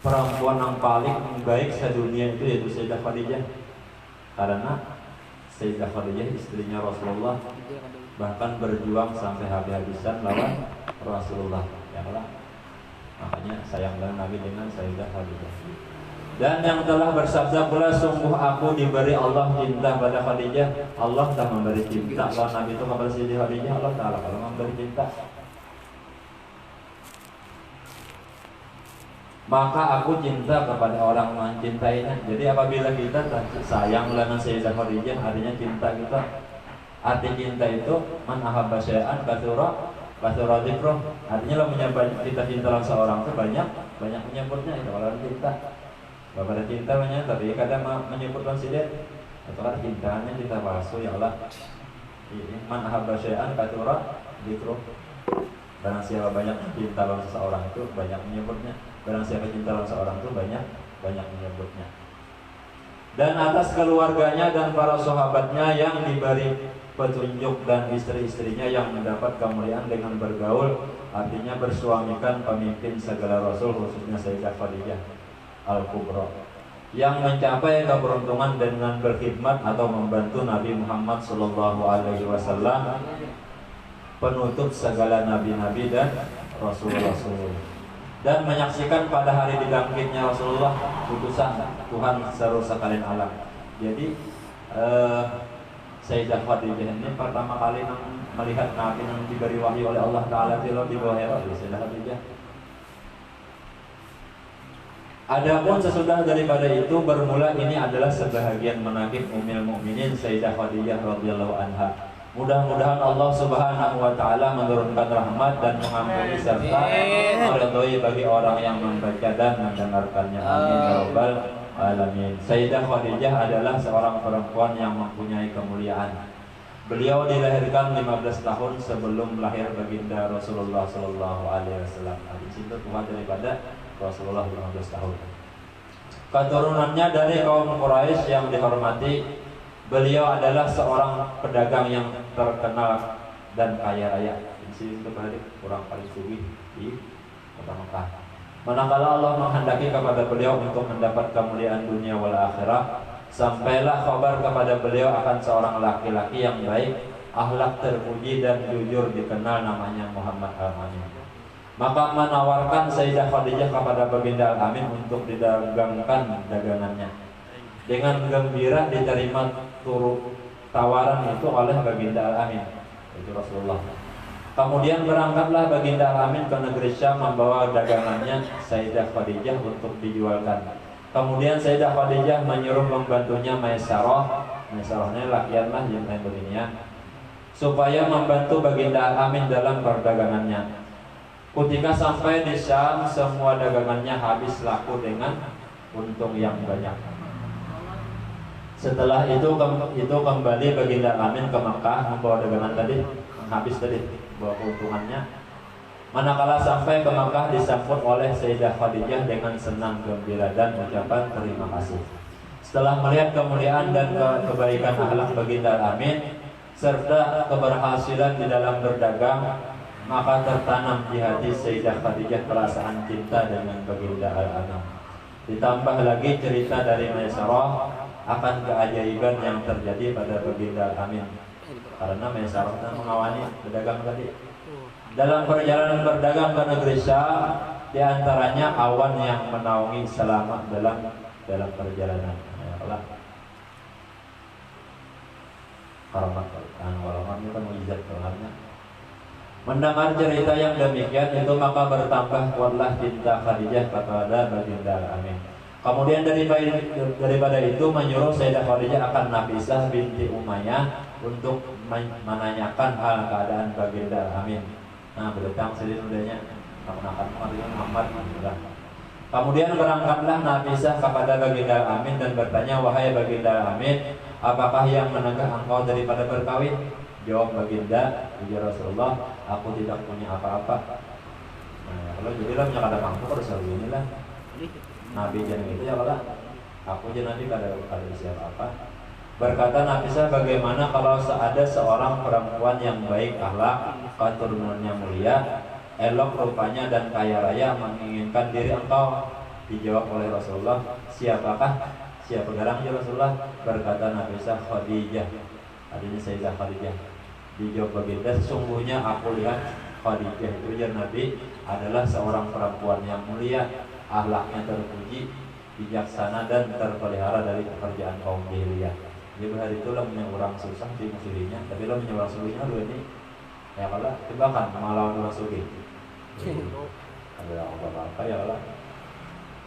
perempuan yang paling baik sedunia itu yaitu Sayyidah Khadijah. Karena Sayyidah Khadijah istrinya Rasulullah, bahkan berjuang sampai habis-habisan lawan Rasulullah, ya Allah. Makanya sayanglah Nabi dengan Sayyidah Khadijah. Dan yang telah bersabda pula, sungguh aku diberi Allah cinta pada Khadijah. Allah telah memberi cinta. Kalau Nabi itu kepada Sayyidah Khadijah, Allah Ta'ala kalau memberi cinta. Maka aku cinta kepada orang yang mencintainya. Jadi apabila kita sayang dengan Sayyidah Khadijah, artinya cinta kita. Arti cinta itu man ahabba syai'an katsura dzikruh. Artinya lo kita cinta sama seorang itu banyak menyebutnya, itu kalau cinta. Bapak cinta banyak, tapi kadang menyebutkan sidet. Atau kan cintaannya cinta palsu, ya Allah. Man ahabba syai'an katsura dzikruh. Barang siapa banyak cinta sama seseorang itu banyak menyebutnya. Barang siapa cinta sama seorang itu banyak menyebutnya. Dan atas keluarganya dan para sahabatnya yang diberi petunjuk dan istri-istrinya yang mendapat kemuliaan dengan bergaul, artinya bersuamikan pemimpin segala rasul, khususnya Sayyidah Khadijah Al-Kubra, yang mencapai keberuntungan dengan berkhidmat atau membantu Nabi Muhammad SAW, penutup segala nabi-nabi dan rasul-rasul, dan menyaksikan pada hari dibangkitnya Rasulullah, putusan Tuhan seluruh sekalian alam. Jadi Sayyidah Khadijah ini pertama kali melihat Nabi yang diberi wahyu oleh Allah Ta'ala di bawah Hira, Sayyidah Khadijah. Adapun sesudah daripada itu bermula, ini adalah sebahagian menakib Ummul Mukminin Sayyidah Khadijah radhiyallahu anha. Mudah-mudahan Allah Subhanahu wa taala menurunkan rahmat dan mengampuni serta meridhoi bagi orang yang membaca dan mendengarkannya. Amin ya rabbal alamin. Sayyidah Khadijah adalah seorang perempuan yang mempunyai kemuliaan. Beliau dilahirkan 15 tahun sebelum lahir baginda Rasulullah sallallahu alaihi wasallam. Hadis itu tua daripada Rasulullah 15 tahun. Keturunannya dari kaum Quraisy yang dihormati. Beliau adalah seorang pedagang yang terkenal dan kaya raya. Di sini kembali orang paling sugih di kota Mekah. Manakala Allah menghendaki kepada beliau untuk mendapat kemuliaan dunia wal akhirah, sampailah kabar kepada beliau akan seorang laki-laki yang baik, akhlak terpuji dan jujur, dikenal namanya Muhammad Al-Amin. Maka menawarkan Sayyidah Khadijah kepada baginda Al-Amin untuk didagangkan dagangannya. Dengan gembira diterima tawaran itu oleh baginda Al-Amin, itu Rasulullah. Kemudian berangkatlah baginda Al-Amin ke negeri Syam membawa dagangannya Sayyidah Khadijah untuk dijualkan. Kemudian Sayyidah Khadijah menyuruh membantunya Maisarah. Maisarahnya lakianlah yang lain begini, supaya membantu baginda Al-Amin dalam perdagangannya. Ketika sampai di Syam, semua dagangannya habis laku dengan untung yang banyak. Setelah itu kembali baginda Al-Amin ke Makkah membawa dagangan tadi, habis tadi bawa keuntungannya. Manakala sampai ke Makkah, disambut oleh Sayyidah Khadijah dengan senang gembira dan ucapan terima kasih. Setelah melihat kemuliaan dan kebaikan akhlak baginda Al-Amin serta keberhasilan di dalam berdagang, maka tertanam di hati Sayyidah Khadijah perasaan cinta dengan baginda Al-Amin. Ditambah lagi cerita dari Maisarah akan keajaiban yang terjadi pada baginda Al-Amin, karena Maisarah mengawani pedagang tadi. Dalam perjalanan berdagang ke negeri Syam, diantaranya awan yang menaungi selama dalam perjalanan. Karena walaupun itu kan mujizat Tuhannya. Mendengar cerita yang demikian itu, maka bertambah kuatlah cinta Khadijah kepada baginda Al-Amin. Kemudian daripada itu menyuruh Sayyidah Khadijah akan Nafisah binti Umayyah untuk menanyakan hal keadaan baginda Al-Amin. Nah, berdatang sendiri mudanya menggunakan Muhammad. Kemudian berangkatlah Nafisah kepada baginda Al-Amin dan bertanya, wahai baginda Al-Amin, apakah yang menegah engkau daripada berkawin? Jawab baginda, ya Rasulullah, aku tidak punya apa-apa. Nah, kalau jadilah punya kada mampu harus begini lah. Nabi jangan gitu ya, kalau aku jangan nanti kada siapa apa. Berkata Nafisah, bagaimana kalau ada seorang perempuan yang baik akhlak, keturunannya mulia, elok rupanya dan kaya raya menginginkan diri engkau, Dijawab oleh Rasulullah, siapa garangnya Rasulullah? Berkata Nabi Khadijah, adanya Sayyidah Khadijah. Dijawab baginda, sesungguhnya aku lihat Khadijah itu ya Nabi adalah seorang perempuan yang mulia, akhlaknya terpuji, bijaksana dan terpelihara dari pekerjaan kaum jahiliyah. Jadi hari itu lah punya orang susah di musulinya, tapi lah punya orang sulinya lu ini ya kalau tebakan melawan orang sulit. Ada apa-apa ya lah.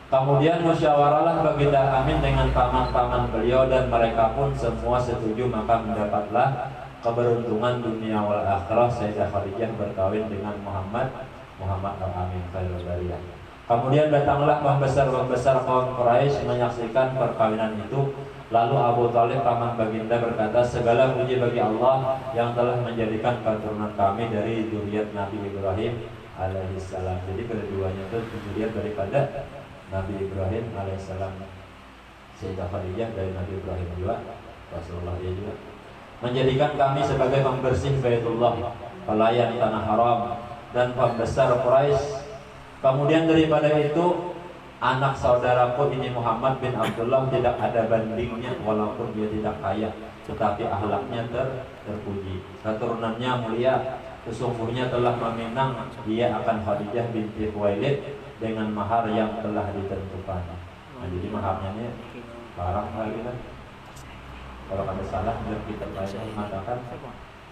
Kemudian musyawarahlah baginda Amin dengan paman-paman beliau dan mereka pun semua setuju, maka mendapatlah keberuntungan dunia wal akhirah Sayyidah Khadijah berkawin dengan Muhammad al-Amin khairul bariyah. Kemudian datanglah pembesar-pembesar kaum Quraisy menyaksikan perkawinan itu. Lalu Abu Thalib paman baginda berkata, segala puji bagi Allah yang telah menjadikan keturunan kami dari zuriat Nabi Ibrahim alaihissalam. Jadi keduanya itu zuriat daripada Nabi Ibrahim alaihissalam. Sayyidah Khadijah dari Nabi Ibrahim juga, Rasulullah dia juga. Menjadikan kami sebagai pembersih Baitullah, pelayan tanah haram, dan pembesar Quraisy. Kemudian daripada itu, anak saudaraku ini Muhammad bin Abdullah tidak ada bandingnya, walaupun dia tidak kaya, tetapi akhlaknya terpuji. Keturunannya mulia, sesungguhnya telah meminang dia akan Khadijah binti Khuwailid dengan mahar yang telah ditentukan. Nah, jadi maharnya ini barang lagi kan. Kalau ada salah, biar kita mengatakan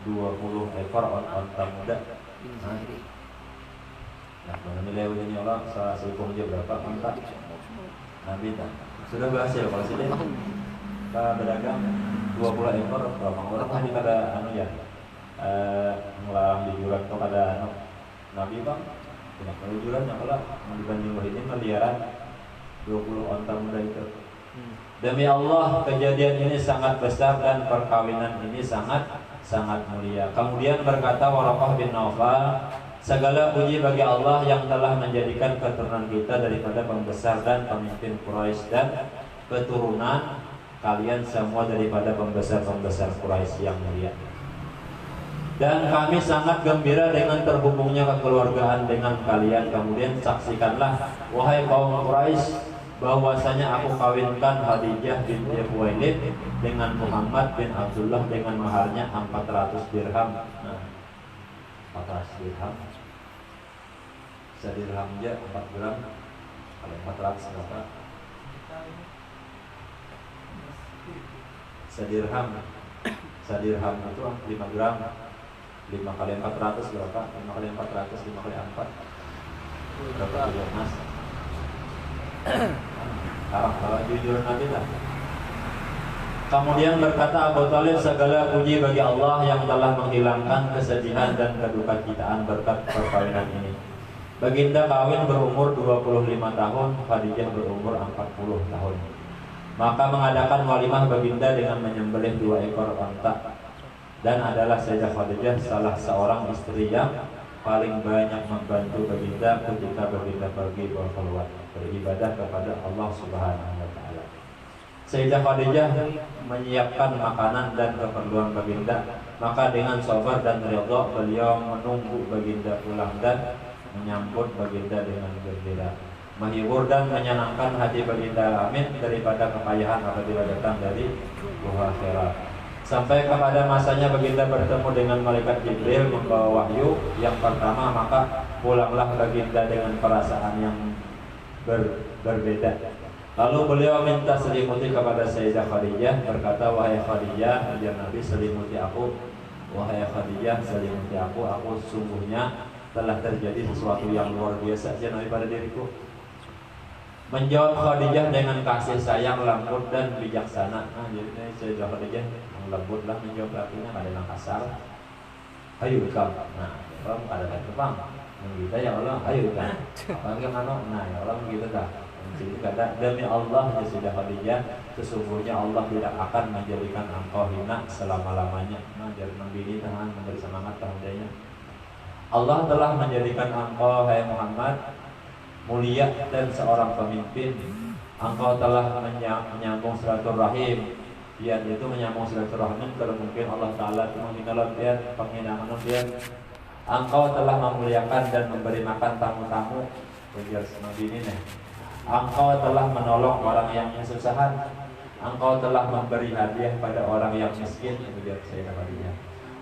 20 ekor onta muda. Nah, nilai ini orang sehitung aja berapa onta? Nabi tak sudah berhasil kalau sini kita berdagang 20 ekor berapa orang tadi kada anu ya melarang dijual atau kada anu Nabi bang tidak perlu jualan yang kalau dibanding ini miliaran 20 onta muda itu. Demi Allah kejadian ini sangat besar dan perkawinan ini sangat mulia. Kemudian berkata Waraqah bin Naufal, segala puji bagi Allah yang telah menjadikan keturunan kita daripada pembesar dan pemimpin Quraisy dan keturunan kalian semua daripada pembesar-pembesar Quraisy yang mulia. Dan kami sangat gembira dengan terhubungnya kekeluargaan dengan kalian. Kemudian saksikanlah wahai kaum Quraisy bahwasanya aku kawinkan Khadijah binti Khuwailid dengan Muhammad bin Abdullah dengan maharnya 400 dirham. Nah, 400 dirham. Sedirham aja 4 gram. Kalau 400 berapa? Sedirham itu 5 gram. 5 kali 400 berapa? 5 kali 400, 5 kali 4 berapa kilo emas? Kalau jujur Nabi lah. Kemudian berkata Abu Thalib, segala puji bagi Allah yang telah menghilangkan kesedihan dan kedukacitaan berkat perkawinan ini. Baginda kawin berumur 25 tahun, Khadijah berumur 40 tahun. Maka mengadakan walimah baginda dengan menyembelih 2 ekor onta. Dan adalah Sayyidah Khadijah salah seorang istri yang paling banyak membantu baginda ketika baginda pergi berkhulwat beribadah kepada Allah Subhanahu wa taala. Sayyidah Khadijah menyiapkan makanan dan keperluan baginda, maka dengan sabar dan ridha beliau menunggu baginda pulang dan menyambut baginda dengan gembira, menghibur dan menyenangkan hati baginda Amin daripada kepayahan apabila datang dari Gua Hira. Sampai kepada masanya baginda bertemu dengan malaikat Jibril membawa wahyu yang pertama, maka pulanglah baginda dengan perasaan yang berbeda. Lalu beliau minta selimuti kepada Sayyidah Khadijah, berkata, wahai Khadijah, ya Nabi, selimuti aku. Wahai Khadijah, selimuti aku sungguhnya telah terjadi sesuatu yang luar biasa Nabi pada diriku. Menjawab Khadijah dengan kasih sayang, lembut dan bijaksana. Nah, jadi Sayyidah Khadijah lembut lah menjawab lakinya, ada yang kasar. Ayo ikam. Nah, orang ada yang terbang. Kita ya Allah, ayo ikam. Apa yang mana? Nah, ya Allah gitu dah. Jadi kata demi Allah ya Sayyidah Khadijah, sesungguhnya Allah tidak akan menjadikan engkau hina selama-lamanya. Nah, jadi Nabi ini tangan memberi semangat kepadanya. Allah telah menjadikan engkau, hai Muhammad, mulia dan seorang pemimpin. Engkau telah menyambung silaturahim. Dia itu menyambung silaturahim kalau mungkin Allah Ta'ala itu menghina dia, penghinaan dia. Engkau telah memuliakan dan memberi makan tamu-tamu. Ujar Nabi ini nih. engkau telah menolong orang yang kesusahan, engkau telah memberi hadiah pada orang yang miskin. Kemudian Sayyidah Khadijah,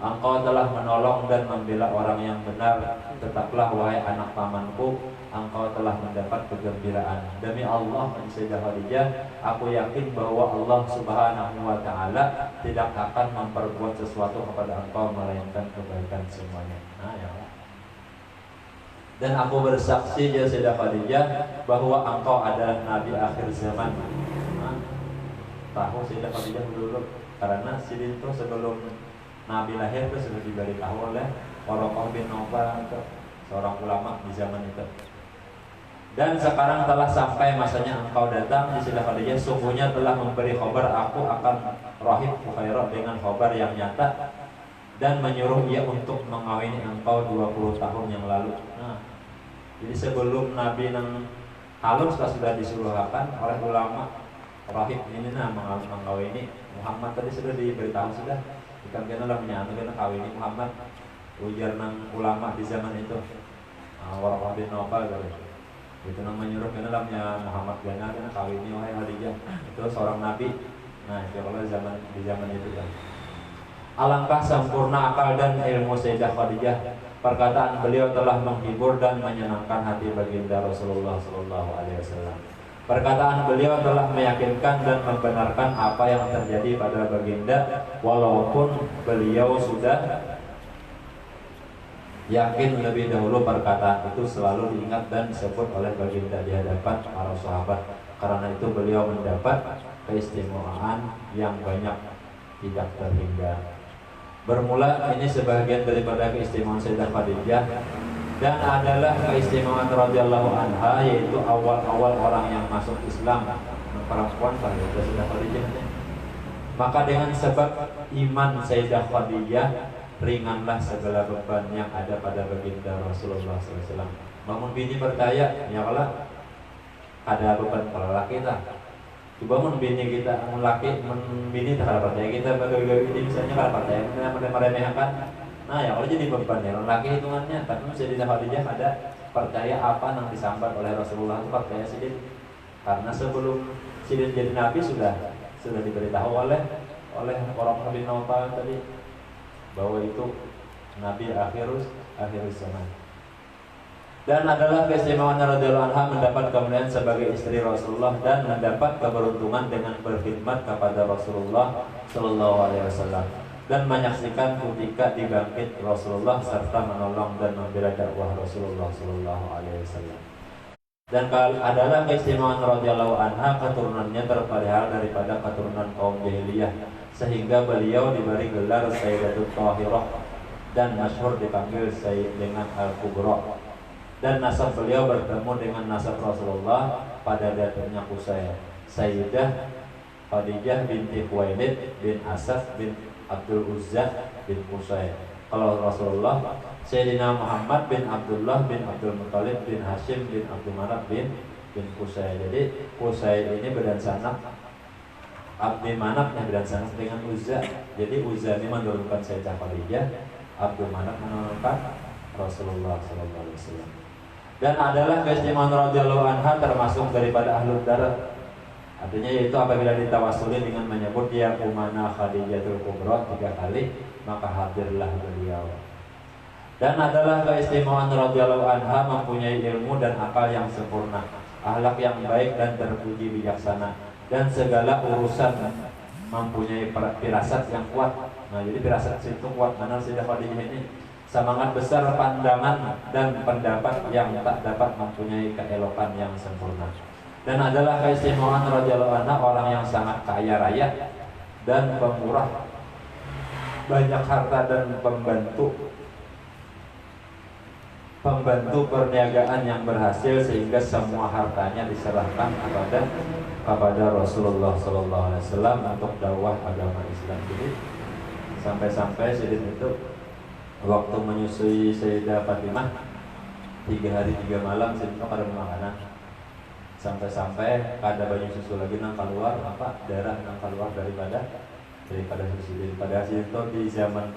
engkau telah menolong dan membela orang yang benar. Tetaplah wahai anak pamanku, engkau telah mendapat kegembiraan. Demi Allah, Sayyidah Khadijah, aku yakin bahwa Allah Subhanahu wa Ta'ala tidak akan memperbuat sesuatu kepada engkau melainkan kebaikan semuanya. Nah, ya Allah. Dan aku bersaksi, ya Sayyidah Khadijah, bahwa engkau adalah Nabi akhir zaman. Nah, tahu Sayyidah Khadijah dulu, karena Sidin itu sebelum Nabi lahir itu sudah diberitahu oleh Waraqah bin Nawfal, seorang ulama di zaman itu. Dan sekarang telah sampai masanya engkau datang, Sayyidah Khadijah, sungguhnya telah memberi khabar aku akan rahib Bukhairah dengan khabar yang nyata, dan menyuruh ia untuk mengawini engkau 20 tahun yang lalu. Nah, jadi sebelum Nabi nang halus sudah disuruhkan oleh ulama rahib ini mengawini Muhammad. Tadi sudah diberitahu sudah, ikan kena lah menyatu kena kawini Muhammad, ujar nang ulama di zaman itu. Waraqah bin Nawfal itu nang menyuruh kena lah Muhammad kena kawini wahai Khadijah, itu seorang nabi. Nah, itu kalau di zaman itu kan. Alangkah sempurna akal dan ilmu Sayyidah Khadijah. Perkataan beliau telah menghibur dan menyenangkan hati baginda Rasulullah SAW. Perkataan beliau telah meyakinkan dan membenarkan apa yang terjadi pada baginda, walaupun beliau sudah yakin lebih dahulu. Perkataan itu selalu diingat dan disebut oleh baginda di hadapan para sahabat. Karena itu beliau mendapat keistimewaan yang banyak tidak terhingga. Bermula ini sebagian daripada keistimewaan Sayyidah Khadijah, dan adalah keistimewaan radhiyallahu anha, yaitu awal-awal orang yang masuk Islam, perempuan pada Sayyidah Khadijah. Maka dengan sebab iman Sayyidah Khadijah, ringanlah segala beban yang ada pada baginda Rasulullah SAW. Bangun bini bertanya, ya Allah, ada beban para laki tak? Coba bini kita, laki bini tak ada percaya kita bagi ini misalnya kalau percaya meremehkan. Nah, ya kalau jadi beban ya laki hitungannya. Tapi Sayyidah Khadijah ada percaya apa yang disambat oleh Rasulullah itu percaya Sidin. Karena sebelum Sidin jadi nabi sudah diberitahu oleh orang bin Nawfal tadi bahwa itu nabi akhir zaman. Dan adalah keistimewaan radhiyallahu anha mendapat kemuliaan sebagai istri Rasulullah dan mendapat keberuntungan dengan berkhidmat kepada Rasulullah Sallallahu Alaihi Wasallam dan menyaksikan ketika dibangkit Rasulullah serta menolong dan membela dakwah Rasulullah Sallallahu Alaihi Wasallam. Dan adalah keistimewaan radhiyallahu anha keturunannya terpelihara daripada keturunan kaum jahiliyah, sehingga beliau diberi gelar Sayyidatul Thahirah dan masyhur dipanggil Sayyid dengan Al-Kubra. Dan nasab beliau bertemu dengan nasab Rasulullah pada datangnya Qusay. Sayyidah Khadijah binti Khuwailid bin Asaf bin Abdul Uzza bin Qusay. Kalau Rasulullah Sayyidina Muhammad bin Abdullah bin Abdul Muttalib bin Hashim bin Abdul Manaf bin Qusay. Jadi Qusay ini berdansanak Abdi Manaf yang berdansanak dengan Uzza. Jadi Uzza ini menurunkan Sayyidah Khadijah, Abdul Manaf menurunkan Rasulullah SAW. Dan adalah keistimewaan radhiyallahu anha termasuk daripada ahlul darah. Artinya yaitu apabila ditawasuli dengan menyebut ya Umana Khadijatul Kubra 3 kali, maka hadirlah beliau. Dan adalah keistimewaan radhiyallahu anha mempunyai ilmu dan akal yang sempurna, akhlak yang baik dan terpuji bijaksana, dan segala urusan mempunyai firasat yang kuat. Nah, jadi firasat itu kuat. Mana Sayyidah Khadijah ini semangat besar pandangan dan pendapat yang tak dapat mempunyai keelokan yang sempurna. Dan adalah keistimewaan radhiyallahu anha orang yang sangat kaya raya dan pemurah, banyak harta dan pembantu perniagaan yang berhasil, sehingga semua hartanya diserahkan kepada Rasulullah SAW untuk dakwah agama Islam. Jadi sampai-sampai Sidin itu waktu menyusui Sayyidah Fatimah 3 hari 3 malam Sidin itu kada makanan, sampai-sampai kada banyak susu lagi nang keluar darah nang keluar daripada susu. Pada Sidin itu di zaman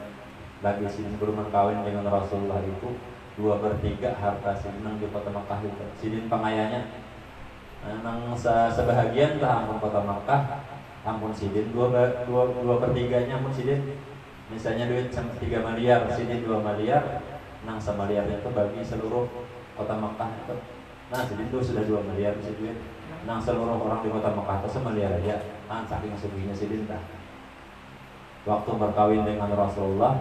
lagi Sidin berumah kawin dengan Rasulullah itu 2/3 harta Sidin nang di kota Makkah itu Sidin pengayanya. nang sebahagian tah ampun kota Makkah ampun sidin dua per tiganya ampun sidin. Misalnya duit 3 miliar, sidin 2 miliar, nang miliarnya itu bagi seluruh kota Makkah itu. Nah sidin itu sudah 2 miliar si duit. Nang seluruh orang di kota Makkah itu semiliar aja. Saking sugihnya sidin tah. Waktu berkawin dengan Rasulullah,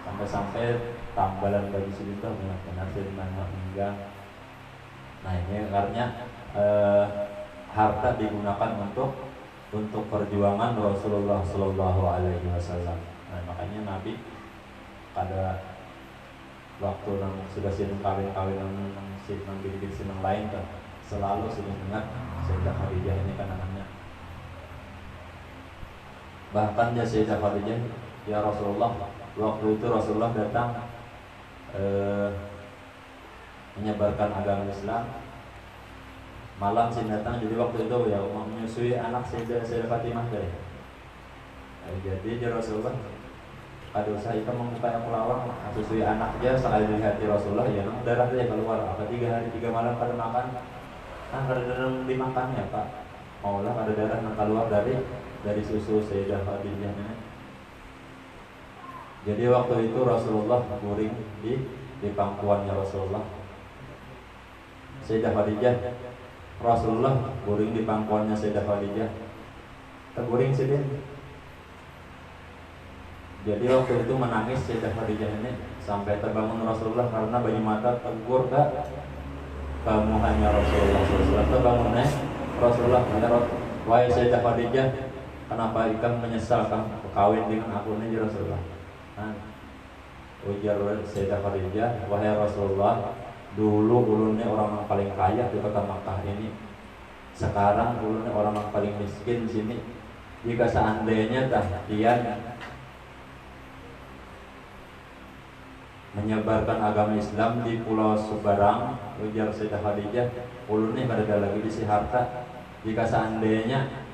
sampai-sampai tambalan bagi sidin itu benar-benar sidin meninggal. Nah ini karena harta digunakan untuk perjuangan Rasulullah Shallallahu Alaihi Wasallam. Nah makanya Nabi pada waktu sudah sidin kawin-kawinan sidin bidik sidin lain kan selalu sidin ingat Sayyidah Khadijah ini kan anaknya. Bahkan ya Sayyidah Khadijah, ya Rasulullah, waktu itu Rasulullah datang menyebarkan agama Islam. Malam sih datang, jadi waktu itu ya menyusui anak Sayyidah Fatimah deh. Jadi ya Rasulullah, kalau saya itu membuka yang pelawang, menyusui anak aja sekali lihat Rasulullah, ya darah dia keluar. Apa 3 hari 3 malam pada makan, ada darah dimakan ya Pak. Maulah ada darah yang keluar dari susu Sayyidah Khadijah ini. Jadi waktu itu Rasulullah guring di pangkuannya Rasulullah. Sayyidah Khadijah, Rasulullah guring di pangkuannya Sayyidah Khadijah. Terguring sidin. Jadi waktu itu menangis Sayyidah Khadijah ini sampai terbangun Rasulullah karena banyak mata tegur kamu hanya Rasulullah SAW. Terbangunnya Rasulullah kata, wahai Sayyidah Khadijah, kenapa ikam menyesal kamu kawin dengan aku ini Rasulullah? Ujar Sayyidah Khadijah, wahai Rasulullah, dulu ulunnya orang yang paling kaya di kota Makkah ini. Sekarang ulunnya orang yang paling miskin di sini. Jika seandainya dia menyebarkan agama Islam di Pulau Subarang, ujar Sayyidah Khadijah, ulunnya pada lagi di si harta. Jika seandainya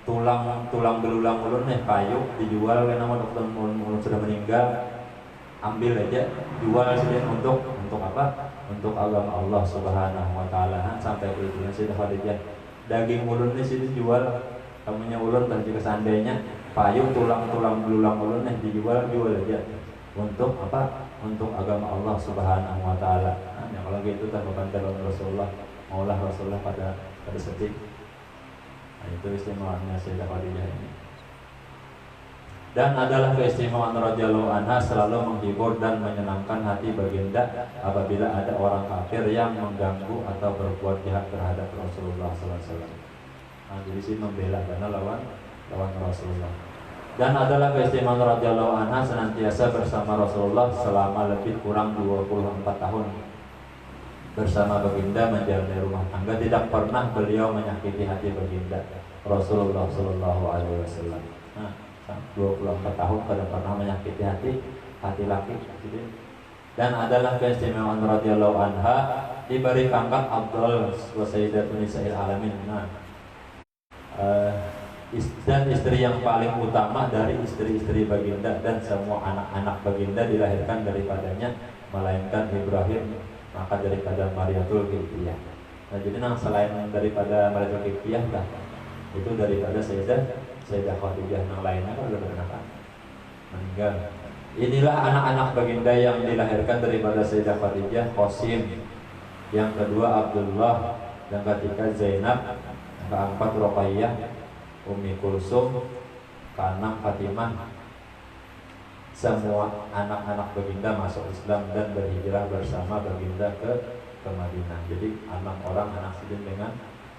tulang belulang ulun kayu dijual karena dokter ulun sudah meninggal, ambil aja jual saja untuk apa? Untuk agama Allah Subhanahu wa taala. Sampai itu Sayyidah Khadijah, daging ulun di sini jual, kamunya ulun dan jika seandainya payu tulang belulang ulun dijual aja untuk apa? Untuk agama Allah Subhanahu wa taala. Nah, kalau gitu kan bantalan Rasulullah, maulah Rasulullah pada sedih. Nah, itu istimewanya Sayyidah Khadijah ini. Dan adalah keistimewaan radhiyallahu anha selalu menghibur dan menyenangkan hati baginda apabila ada orang kafir yang mengganggu atau berbuat jahat terhadap Rasulullah SAW. Nah, jadi sih membela karena lawan Rasulullah. Dan adalah keistimewaan radhiyallahu anha senantiasa bersama Rasulullah selama lebih kurang 24 tahun bersama baginda menjalani rumah tangga. Tidak pernah beliau menyakiti hati baginda Rasulullah Sallallahu Alaihi Wasallam. Nah, 24 tahun tidak pernah menyakiti hati laki. Dan adalah keistimewaan radhiyallahu anha diberi pangkat Abdul wa Sayyidatun Nisa'il Alamin. Nah, dan istri yang paling utama dari istri-istri baginda, dan semua anak-anak baginda dilahirkan daripadanya melainkan Ibrahim, maka daripada Mariatul Qibtiyah. Nah, jadi selain daripada Mariatul Qibtiyah itu daripada Sayyidah Khadijah, yang lainnya kan udah beranak meninggal. Inilah anak-anak baginda yang dilahirkan daripada Sayyidah Khadijah: Qasim, yang kedua Abdullah, yang ketiga Zainab, yang keempat Ruqayyah, Ummi Kulsum, keenam Fatimah. Semua anak-anak baginda masuk Islam dan berhijrah bersama baginda ke Madinah. Jadi 6 orang anak sidin dengan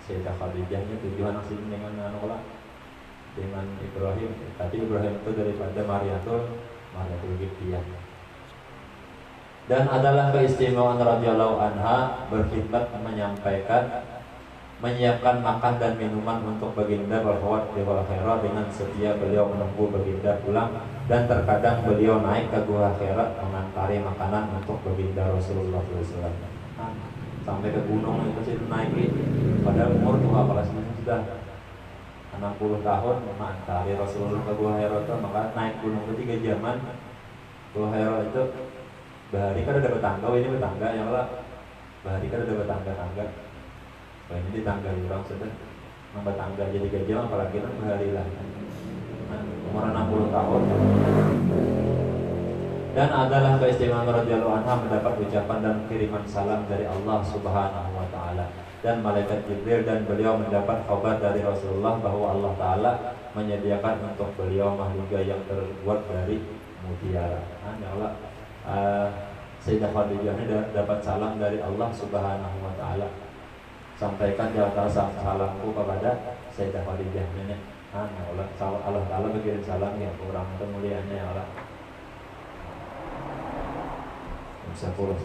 Sayyidah Khadijahnya, 7 anak sidin dengan dengan Ibrahim. Tadi Ibrahim itu daripada Mariatul Qibtiyah. Dan adalah keistimewaan radhiyallahu anha berkhidmat menyiapkan makan dan minuman untuk baginda berkhawat di Gua Hira dengan setia beliau menunggu baginda pulang, dan terkadang beliau naik ke Gua Hira mengantari makanan untuk baginda Rasulullah SAW. Nah, sampai ke gunung itu sih naik pada umur tua Palestina sudah 60 tahun mengantari Rasulullah ke Gua Hira itu, maka naik gunung itu 3 jaman. Gua Hira itu bahari kan ada betangga, ini betangga yang lah bahari kan ada tangga-tangga. Wah ini di tangga orang sudah nambah tangga jadi gajah apalagi kan bahari lah. Nah, umur 60 tahun. Dan adalah keistimewaan radhiyallahu anha mendapat ucapan dan kiriman salam dari Allah Subhanahu wa taala dan malaikat Jibril, dan beliau mendapat kabar dari Rasulullah bahwa Allah taala menyediakan untuk beliau mahliga yang terbuat dari mutiara. Ya Allah, Sayyidah Khadijah ini dapat salam dari Allah Subhanahu wa taala. Sampaikan di antara salamku kepada Sayyidah Khadijah ini. Ya Allah, Allah taala berkirim salam ya orang kemuliaannya ya Allah. Sepuluh.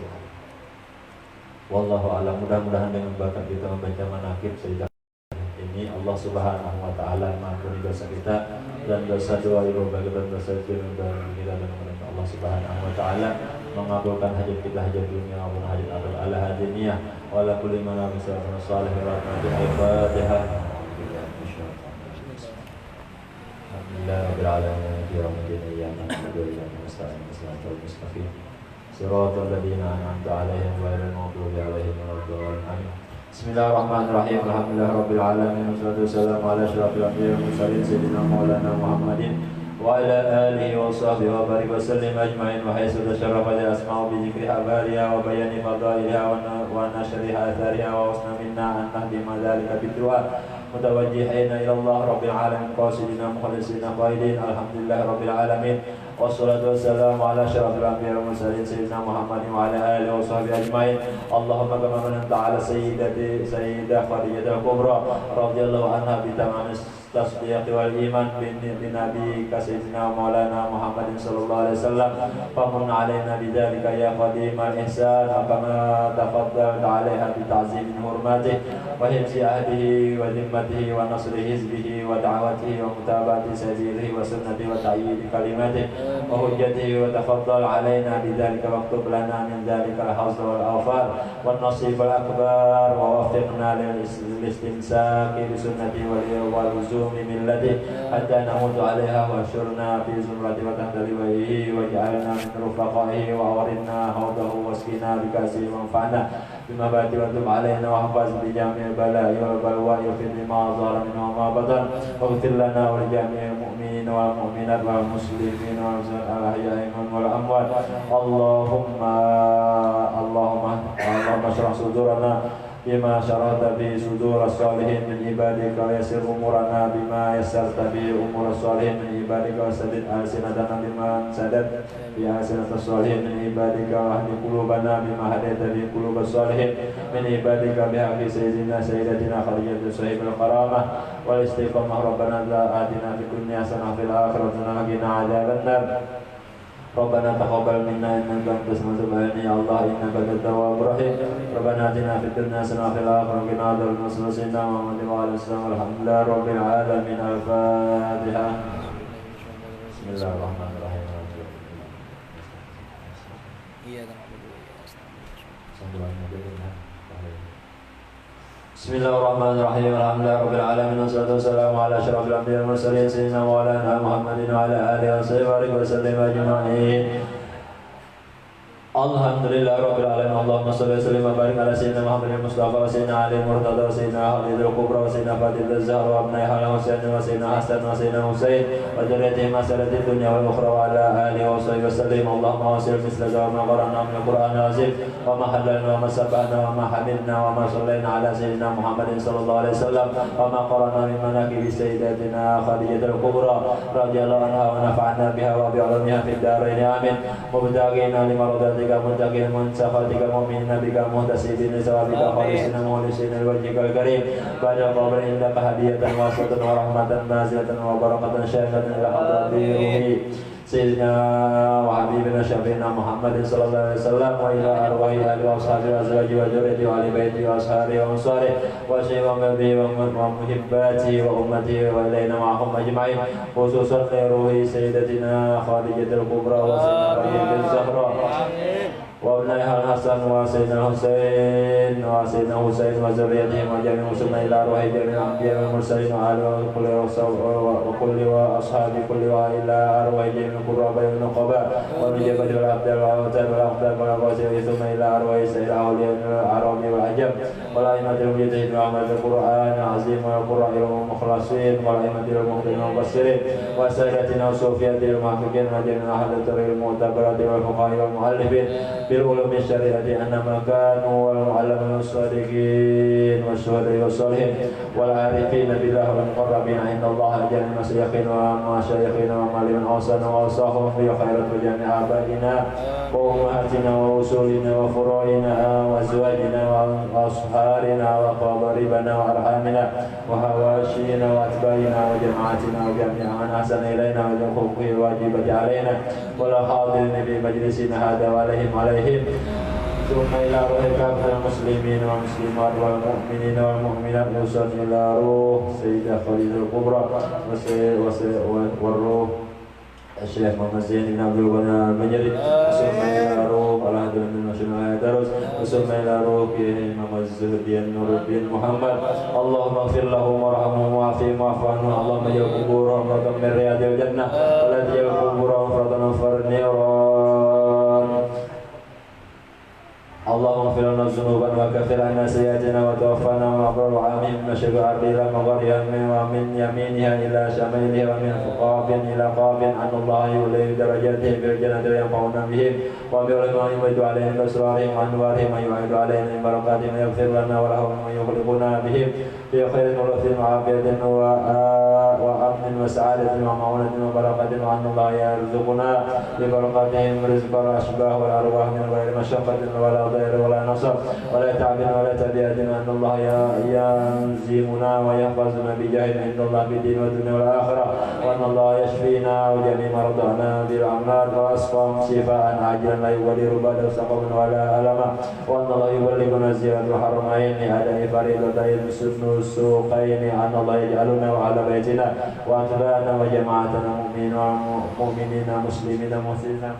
Wallahu a'lam. Mudah-mudahan dengan bakat kita membaca manaqib Sayyidah ini Allah Subhanahu wa taala mengampuni dosa kita dan dosa doa ibu bagi dan dosa dan kita, dan Allah Subhanahu wa taala mengabulkan hajat kita, hajat dunia maupun hajat akhirat, ala hadiniyah wa ala kulli man amila salih rahmatil al-fatihah. Alhamdulillah rabbil alamin ya rabbal alamin mustaqim siratal ladzina an'amta 'alaihim ghairil maghdubi 'alaihim waladdallin. Amin. Bismillahirrahmanirrahim. Alhamdulillahirabbil alamin wassalatu wassalamu ala asyrafil anbiya'i wal mursalin sayyidina maulana Muhammadin wa ala alihi wa sahbihi wa barik wa sallim ajma'in. Wa haitsu tasharrafa al asma'u bi dzikri habariha wa bayani fadailiha wa nashriha athariha wa husna minna an nahdima dzalika bid-du'a mutawajjihina ila Allah rabbil alamin qasidina mukhlisina qaidin alhamdulillahirabbil alamin. Wassalatu wassalamu ala asyrafil anbiya'i wal mursalin sayyidina Muhammadin wa ala alihi wa sahbihi ajma'in. Allahumma kama mananta ala sayyidah Khadijah al-Kubra radhiyallahu anha bi tamamis tasdiq wal iman bi nabi sayyidina maulana Muhammadin sallallahu alaihi wasallam. Famun alaina bidzalika ya qadimal ihsan kama tafaddalta 'alaiha bi ta'zimin hurmatih wa hifzi ahdihi wa dhimmatihi wa nasri hizbihi wa da'watihi wa mutaba'ati sabilihi wa sunnati wa ta'yid kalimatihi وهجته وتفضل علينا بذلك واكتب لنا من ذلك الحظ والأوفار والنصيب الأكبر ووفقنا للاستمساك بسنته واللزوم ملته حتى نموت عليها واحشرنا في زمرة وتحت لوائه واجعلنا من رفقائه وأوردنا حوضه واسقنا بكأسه وانفعنا بما بات وتب علينا واحفظ بجميع البلاء والبلواء وفي ما ظهر منه وما بطن واغفر لنا ولجميع المؤمنين والمؤمنات والمسلمين الأحياء والأموات. اللهم اشرح صدورنا بما شرعت به صدور الصالحين من عبادك ويسر أمورنا بما يسرت به أمور الصالحين من عبادك وسدد ألسنتنا بما سددت به ألسنة الصالحين من عبادك واهد قلوبنا بما هديت به قلوب الصالحين من عبادك بحق سيدتنا خديجة صاحب الكرامة والاستقامة. ربنا آتنا في الدنيا حسنة وفي الآخرة حسنة وقنا عذاب النار. ربنا تقبل منا إنك أنت السميع العليم يا الله إنك أنت التواب الرحيم. ربنا آتنا في الدنيا حسنة وفي الآخرة وقنا عذاب النار. سيدنا محمد وعلى السلام والحمد لله رب العالمين. الفاتحة. بسم الله الرحمن الرحيم. Bismillahirrahmanirrahim. Alhamdulillahirabbil alamin wassalatu wassalamu ala asyrafil anbiya'i wal mursalin sayyidina maulana Muhammadin wa ala alihi wa sahbihi ajma'in. Alhamdulillahirabbil alamin. Allahumma shalli wa sallim wa barik ala sayyidina Muhammadin Mustafa wa sayyidina Ali Murtada wa sayyidina Khalidil Kubra wa sayyidina Fatimah Az-Zahra wa abnaiha al-Husain wa sayyidina Hasan wa sayyidina Husain wa dzurriyyatihim masalatid dunya wal ukhra wa ala alihi wa sahbihi wasallim. Allahumma wasil misla ma qara'na min al-Qur'an al-azim wa ma halalna wa ma sabahna wa ma hamidna wa ma sallayna ala sayyidina Muhammadin sallallahu alaihi wasallam wa ma qara'na min manaqib sayyidatina Khadijah al-Kubra radhiyallahu anha wa nafa'na biha wa bi 'ulumiha fid darain amin. Mubtagina limaradatika muttaqin munsafatika mu'minina bika muhtasibina sawabika khalisina muhlisina wajhikal karim ba'da qabrin indaka hadiyatan wa wasatan wa rahmatan nazilatan wa barakatan syahidatan ila hadrati ruhi Sayyidina wa habibina syafi'ina Muhammadin sallallahu alaihi wasallam wa ila arwahi ahli wa ashabi wa azwaji wa dzurriyyati wa ahli baiti wa ashari wa ansari wa syai'in wa muhibbati wa ummati wa ilaina ma'ahum ajma'in khususan li ruhi sayyidatina Khadijatul Kubra wa sayyidatina Khadijah Zahra. وابنائها الحسن وسيدنا الحسين وسيدنا الحسين وذريتهم وجميع المسلمين إلى أرواح جميع الأنبياء والمرسلين وآل وكل وأصحاب كل وإلى أرواح جميع القربى والنقباء والنجبة والأبدال والأوتاد والأقدام والأقواسي ثم إلى أرواح سيد الأولياء العربي والعجم والأئمة المجتهدين وعمل القرآن العظيم والقراء المخلصين والأئمة المهتدين والمبشرين وسادتنا وصوفيات المحققين وجميع أهل الطريق المعتبرة والفقهاء والمؤلفين بالعلوم الشريعة أنما كانوا والعلماء الصادقين والشهداء والصالحين والعارفين بالله والمقربين عند الله جل مشايخنا ومشايخنا ومعلم أوصانا وأوصاهم في خيرات جميع آبائنا وأمهاتنا وأصولنا وفروعنا وأزواجنا وأصهارنا وأقاربنا وأرحامنا وهواشينا وأتباعنا وجماعتنا وجميع من أحسن إلينا والحقوق الواجبة علينا والحاضرين في مجلسنا هذا وعليهم ثم إلى روح كافر المسلمين والمسلمات والمؤمنين والمؤمنات يوصل إلى روح سيدة خديجة الكبرى والروح الشيخ محمد زين بن عبد الغني المجري ثم إلى روح الهدى من المشروع درس ثم إلى روح محمد الزهدي نور الدين محمد اللهم اغفر لهم وارحمهم وعافهم واعف عنهم اللهم اجعل قبورهم روضة من رياض الجنة ولا تجعل قبورهم روضة من فر النيران اللهم اغفر لنا ذنوبنا وكفر عنا سيئاتنا وتوفنا وأبرر عامين من مشرق الأرض إلى مغربها ومن يمينها إلى شمالها ومن قاب إلى قاب أن الله يولي درجاتهم في الجنة وينفعنا بهم وبعلماء يمد عليهم بأسرارهم وأنوارهم ويعيد عليهم من بركاتهم ويغفر لنا ولهم ويخلقنا بهم في خير ورفق وعافية وأمن وسعادة ومعونة وبركة وأن الله يرزقنا ببركاتهم رزق الأشباه والأرواح من غير مشقة ولا ضير ولا نصر ولا تعب ولا تبيات أن الله ينزمنا ويحفظنا بجاه عند الله بالدين والدنيا والآخرة وأن الله يشفينا وجميع مرضانا بالأمراض وأسقام شفاء عاجلا لا يغادر بعده سقما ولا ألما وأن الله يبلغنا زيارة الحرمين لأداء فريضتين السوقين أن الله يجعلنا وعلى بيتنا وأتباعنا وجماعتنا مؤمنين مسلمين محسنين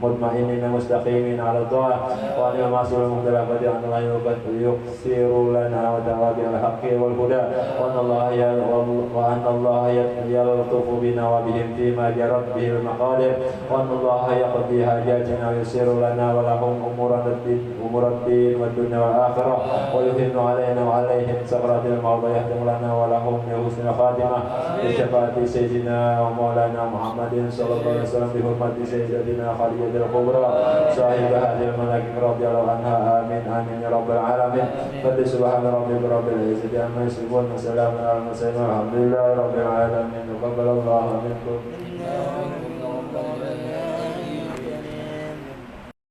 مطمئنين مستقيمين على الطاعة وأن المعصوم المختلفة أن الله يكثر لنا وتوابع الحق والهدى وأن الله يلطف بنا وبهم فيما جرت به المقادير وأن الله يقضي حاجاتنا ويسر لنا ولهم أمور الدين والدنيا والآخرة ويهن علينا وعليهم سكرات الموت ويهتم لنا ولهم بحسن خاتمة بشفاعة سيدنا ومولانا محمد صلى الله عليه وسلم بحرمة سيدتنا خديجة الكبرى صاحب هذه المناكب رضي الله عنها آمين آمين يا رب العالمين فضل سبحان ربك رب العزة عما يصفون وسلام على المرسلين والحمد لله رب العالمين وقبل الله منكم